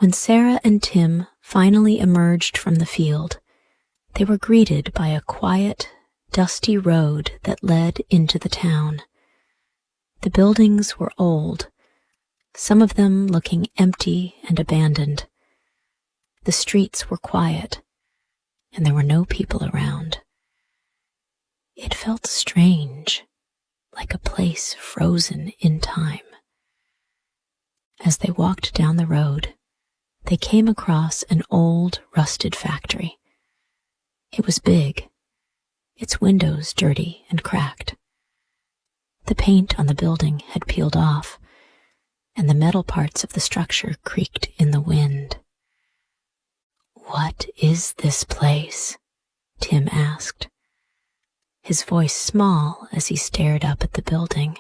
When Sara and Tim finally emerged from the field, they were greeted by a quiet, dusty road that led into the town. The buildings were old, some of them looking empty and abandoned. The streets were quiet, and there were no people around. It felt strange, like a place frozen in time. As they walked down the road, they came across an old, rusted factory. It was big, its windows dirty and cracked. The paint on the building had peeled off, and the metal parts of the structure creaked in the wind. "What is this place?" Tim asked, his voice small as he stared up at the building.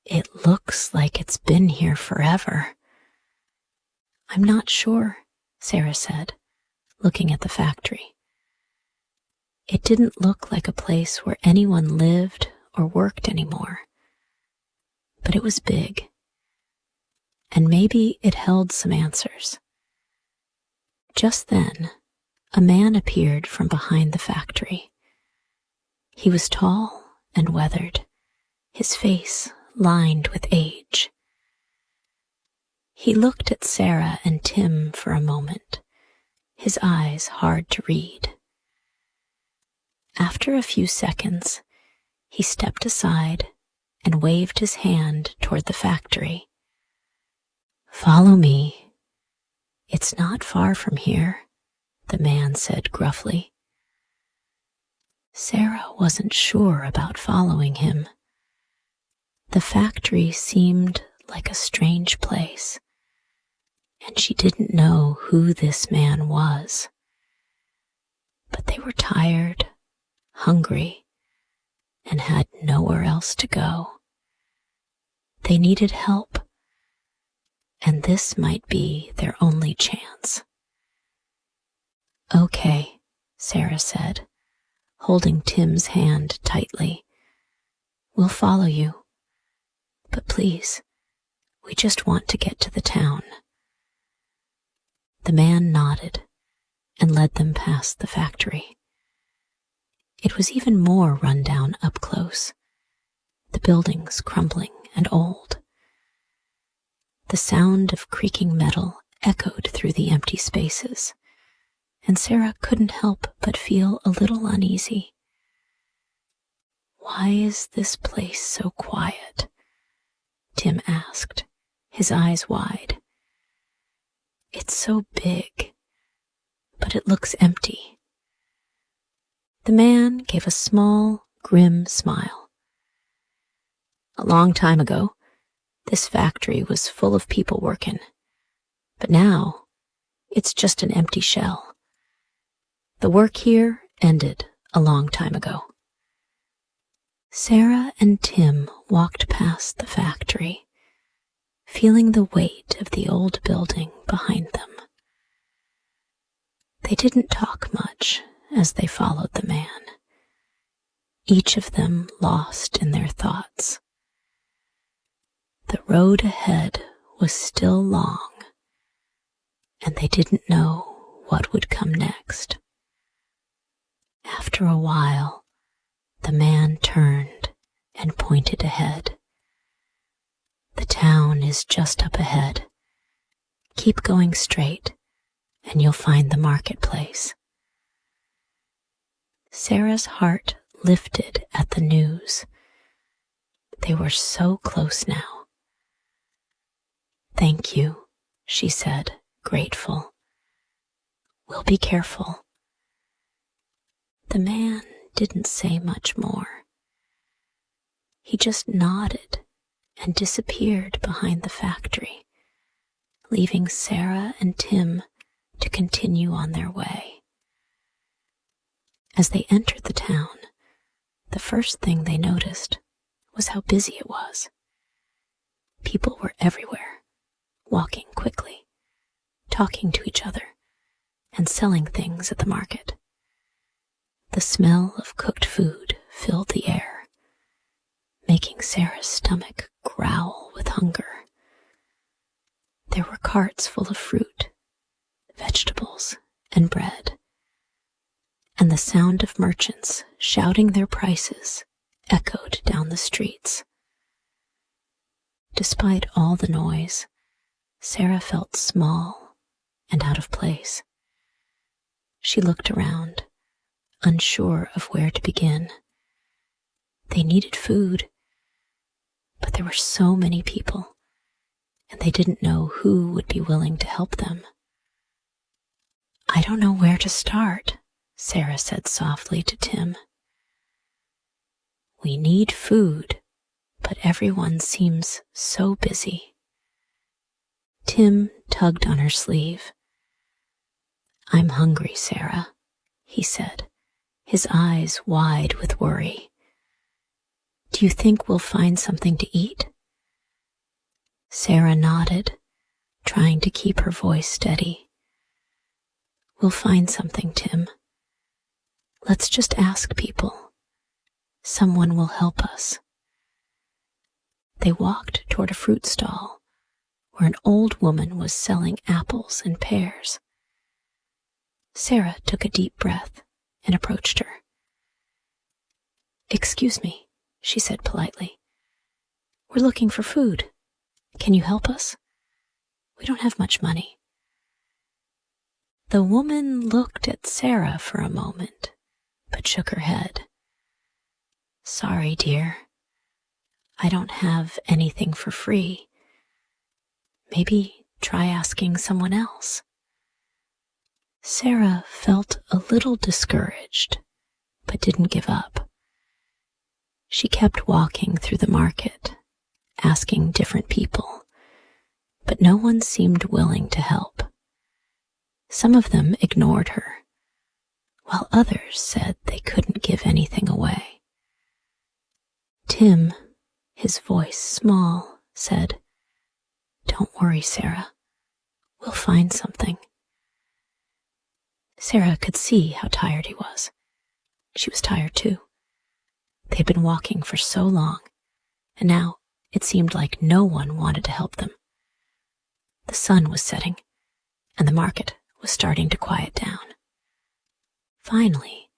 "It looks like it's been here forever." "I'm not sure," Sara said, looking at the factory. It didn't look like a place where anyone lived or worked anymore. But it was big, and maybe it held some answers. Just then, a man appeared from behind the factory. He was tall and weathered, his face lined with age. He looked at Sara and Tim for a moment, his eyes hard to read. After a few seconds, he stepped aside and waved his hand toward the factory. "Follow me. It's not far from here," the man said gruffly. Sara wasn't sure about following him. The factory seemed like a strange place, and she didn't know who this man was. But they were tired, hungry, and had nowhere else to go. They needed help, and this might be their only chance. "Okay," Sara said, holding Tim's hand tightly. "We'll follow you. But please, we just want to get to the town." The man nodded and led them past the factory. It was even more run down up close, the buildings crumbling and old. The sound of creaking metal echoed through the empty spaces, and Sara couldn't help but feel a little uneasy. "Why is this place so quiet?" Tim asked, his eyes wide. "It's so big, but it looks empty." The man gave a small, grim smile. "A long time ago, this factory was full of people working, but now it's just an empty shell. The work here ended a long time ago." Sara and Tim walked past the factory, feeling the weight of the old building behind them. They didn't talk much as they followed the man, each of them lost in their thoughts. The road ahead was still long, and they didn't know what would come next. After a while, the man turned and pointed ahead. "The town is just up ahead. Keep going straight, and you'll find the marketplace." Sara's heart lifted at the news. They were so close now. "Thank you," she said, grateful. "We'll be careful." The man didn't say much more. He just nodded and disappeared behind the factory, leaving Sara and Tim to continue on their way. As they entered the town, the first thing they noticed was how busy it was. People were everywhere, walking quickly, talking to each other, and selling things at the market. The smell of cooked food filled the air, making Sara's stomach growl with hunger. There were carts full of fruit, vegetables, and bread, and the sound of merchants shouting their prices echoed down the streets. Despite all the noise, Sara felt small and out of place. She looked around, unsure of where to begin. They needed food, but there were so many people, and they didn't know who would be willing to help them. "I don't know where to start," Sara said softly to Tim. "We need food, but everyone seems so busy." Tim tugged on her sleeve. "I'm hungry, Sara," he said, his eyes wide with worry. "Do you think we'll find something to eat?" Sara nodded, trying to keep her voice steady. "We'll find something, Tim. Let's just ask people. Someone will help us." They walked toward a fruit stall where an old woman was selling apples and pears. Sara took a deep breath and approached her. "Excuse me," she said politely. "We're looking for food. Can you help us? We don't have much money." The woman looked at Sara for a moment, but shook her head. "Sorry, dear. I don't have anything for free. Maybe try asking someone else." Sara felt a little discouraged, but didn't give up. She kept walking through the market, asking different people, but no one seemed willing to help. Some of them ignored her, while others said they couldn't give anything away. Tim, his voice small, said, "Don't worry, Sara. We'll find something." Sara could see how tired he was. She was tired too. They'd been walking for so long, and now it seemed like no one wanted to help them. The sun was setting, and the market was starting to quiet down. Finally,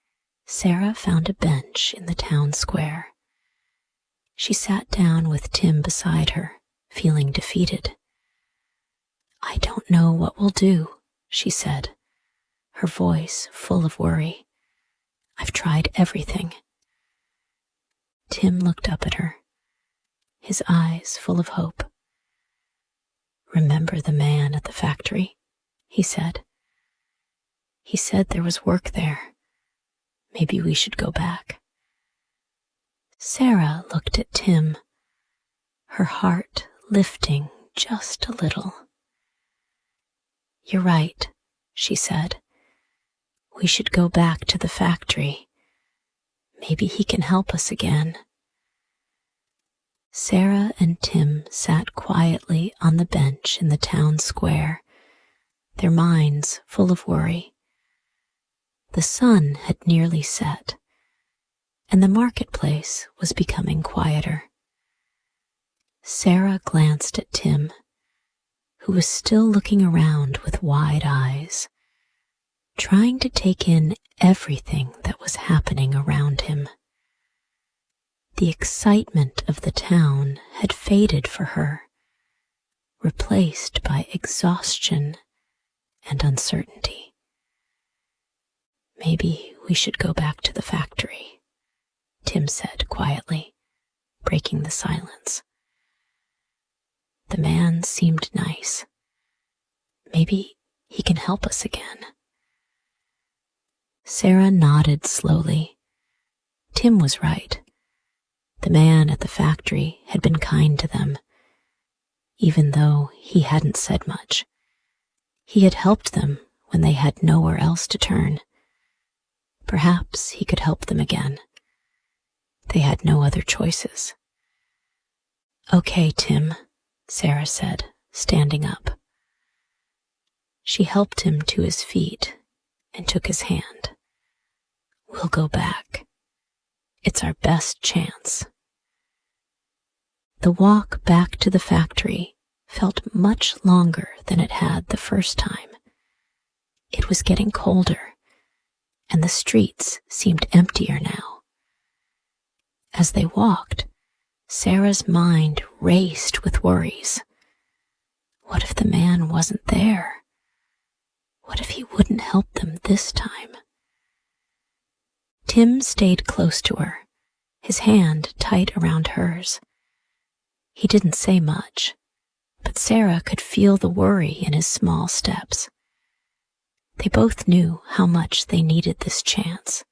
Sara found a bench in the town square. She sat down with Tim beside her, feeling defeated. "I don't know what we'll do," she said, her voice full of worry. "I've tried everything." Tim looked up at her, his eyes full of hope. "Remember the man at the factory?" he said. "He said there was work there. Maybe we should go back." Sara looked at Tim, her heart lifting just a little. "You're right," she said. "We should go back to the factory. Maybe he can help us again." Sara and Tim sat quietly on the bench in the town square, their minds full of worry. The sun had nearly set, and the marketplace was becoming quieter. Sara glanced at Tim, who was still looking around with wide eyes, trying to take in everything that was happening around him. The excitement of the town had faded for her, replaced by exhaustion and uncertainty. "Maybe we should go back to the factory," Tim said quietly, breaking the silence. "The man seemed nice. Maybe he can help us again." Sara nodded slowly. Tim was right. The man at the factory had been kind to them, even though he hadn't said much. He had helped them when they had nowhere else to turn. Perhaps he could help them again. They had no other choices. "Okay, Tim," Sara said, standing up. She helped him to his feet and took his hand. "We'll go back. It's our best chance." The walk back to the factory felt much longer than it had the first time. It was getting colder, and the streets seemed emptier now. As they walked, Sarah's mind raced with worries. What if the man wasn't there? What if he wouldn't help them this time? Tim stayed close to her, his hand tight around hers. He didn't say much, but Sara could feel the worry in his small steps. They both knew how much they needed this chance.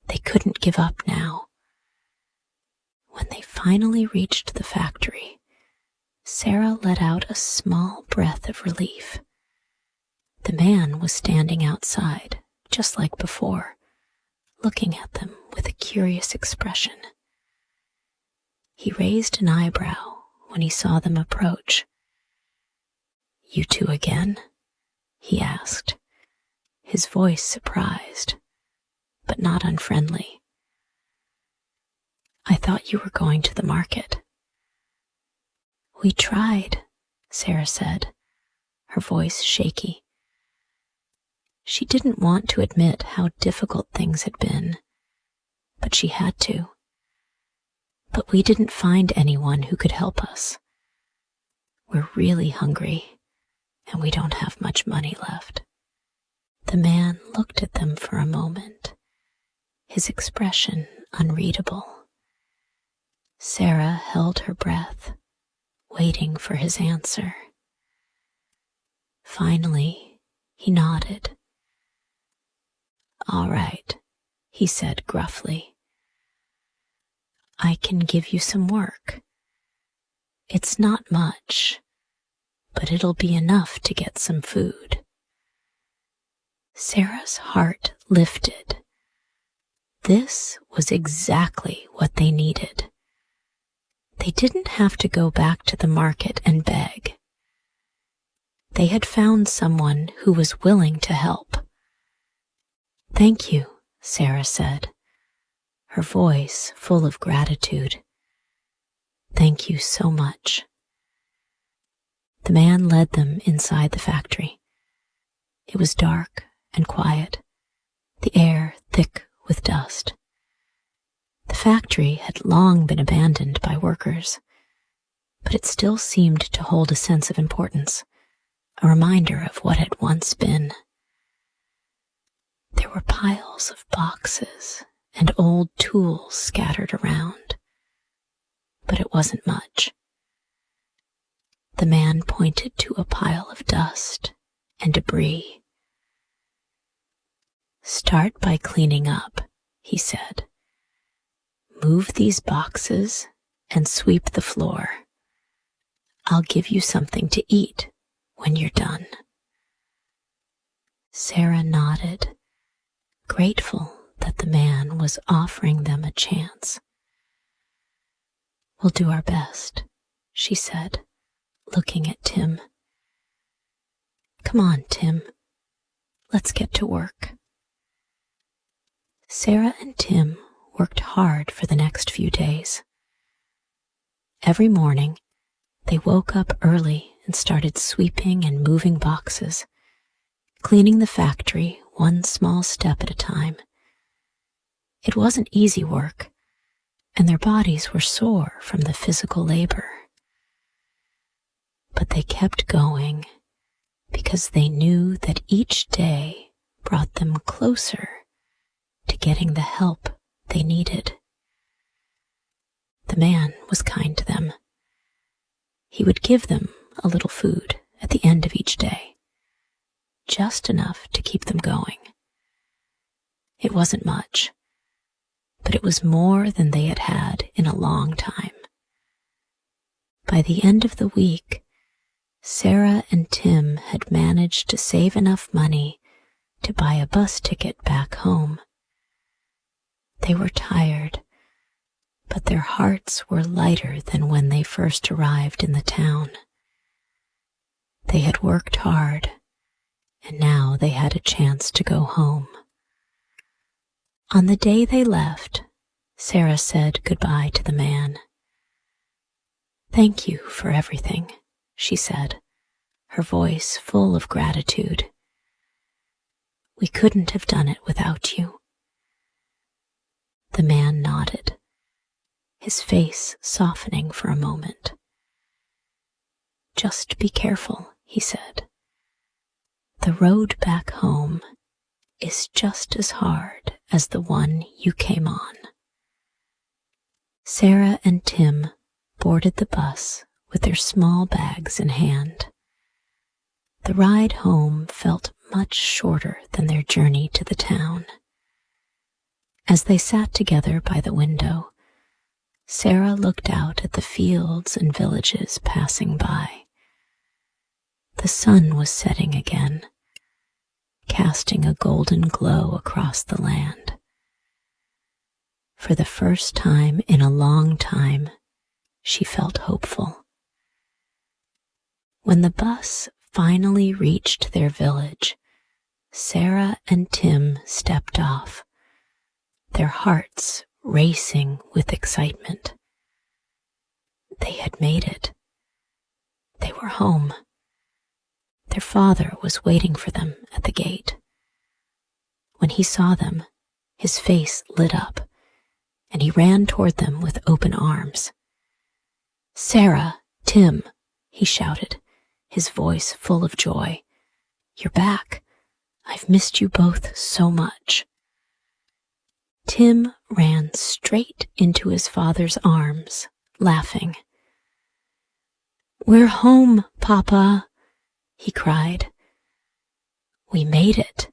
They couldn't give up now. When they finally reached the factory, Sara let out a small breath of relief. The man was standing outside, just like before, looking at them with a curious expression. He raised an eyebrow when he saw them approach. "You two again?" he asked, his voice surprised, but not unfriendly. "I thought you were going to the market." "We tried," Sara said, her voice shaky. She didn't want to admit how difficult things had been, but she had to. "But we didn't find anyone who could help us. We're really hungry, and we don't have much money left." The man looked at them for a moment, his expression unreadable. Sara held her breath, waiting for his answer. Finally, he nodded. "All right," he said gruffly. "I can give you some work. It's not much, but it'll be enough to get some food." Sara's heart lifted. This was exactly what they needed. They didn't have to go back to the market and beg. They had found someone who was willing to help. "Thank you," Sara said, her voice full of gratitude. "Thank you so much." The man led them inside the factory. It was dark and quiet, the air thick with dust. The factory had long been abandoned by workers, but it still seemed to hold a sense of importance, a reminder of what had once been. There were piles of boxes and old tools scattered around, but it wasn't much. The man pointed to a pile of dust and debris. "Start by cleaning up," he said. "Move these boxes and sweep the floor. I'll give you something to eat when you're done." Sara nodded, grateful that the man was offering them a chance. "We'll do our best," she said, looking at Tim. "Come on, Tim. Let's get to work." Sara and Tim worked hard for the next few days. Every morning, they woke up early and started sweeping and moving boxes, cleaning the factory one small step at a time. It wasn't easy work, and their bodies were sore from the physical labor. But they kept going because they knew that each day brought them closer to getting the help they needed. The man was kind to them. He would give them a little food at the end of each day, just enough to keep them going. It wasn't much, but it was more than they had had in a long time. By the end of the week, Sara and Tim had managed to save enough money to buy a bus ticket back home. They were tired, but their hearts were lighter than when they first arrived in the town. They had worked hard, and now they had a chance to go home. On the day they left, Sara said goodbye to the man. "Thank you for everything," she said, her voice full of gratitude. We couldn't have done it without you. The man nodded, his face softening for a moment. Just be careful, he said. The road back home is just as hard as the one you came on. Sara and Tim boarded the bus with their small bags in hand. The ride home felt much shorter than their journey to the town. As they sat together by the window, Sara looked out at the fields and villages passing by. The sun was setting again, casting a golden glow across the land. For the first time in a long time, she felt hopeful. When the bus finally reached their village, Sara and Tim stepped off, their hearts racing with excitement. They had made it. They were home. Their father was waiting for them at the gate. When he saw them, his face lit up, and he ran toward them with open arms. Sara, Tim, he shouted, his voice full of joy. You're back. I've missed you both so much. Tim ran straight into his father's arms, laughing. We're home, Papa, he cried. We made it.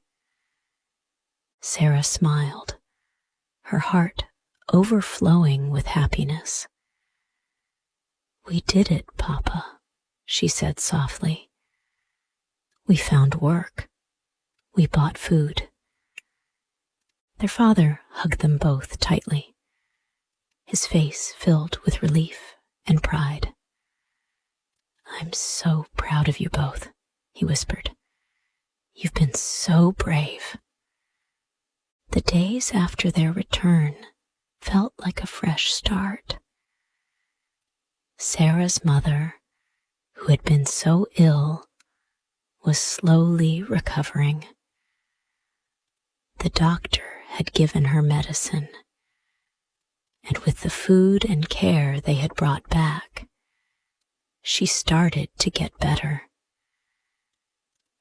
Sara smiled, her heart overflowing with happiness. We did it, Papa, she said softly. We found work. We bought food. Their father hugged them both tightly, his face filled with relief and pride. I'm so proud of you both, he whispered. You've been so brave. The days after their return felt like a fresh start. Sara's mother, who had been so ill, was slowly recovering. The doctor had given her medicine, and with the food and care they had brought back, she started to get better.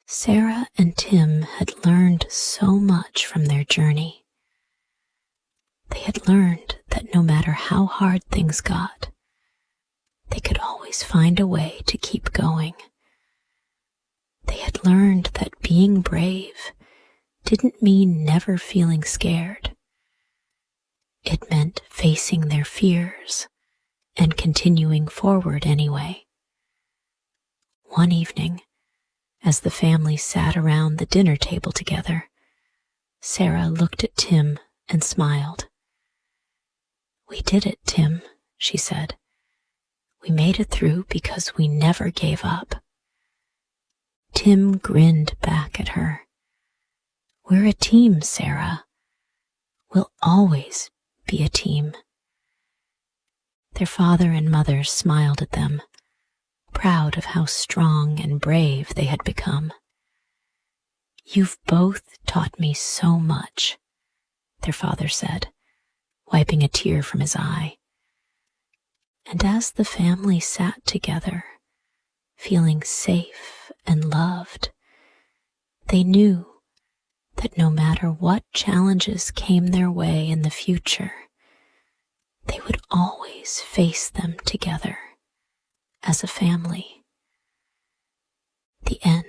Sara and Tim had learned so much from their journey. They had learned that no matter how hard things got, they could always find a way to keep going. They had learned that being brave didn't mean never feeling scared. It meant facing their fears and continuing forward anyway. One evening, as the family sat around the dinner table together, Sara looked at Tim and smiled. We did it, Tim, she said. We made it through because we never gave up. Tim grinned back at her. We're a team, Sara. We'll always be a team. Their father and mother smiled at them, proud of how strong and brave they had become. You've both taught me so much, their father said, wiping a tear from his eye. And as the family sat together, feeling safe and loved, they knew that no matter what challenges came their way in the future, they would always face them together as a family. The end.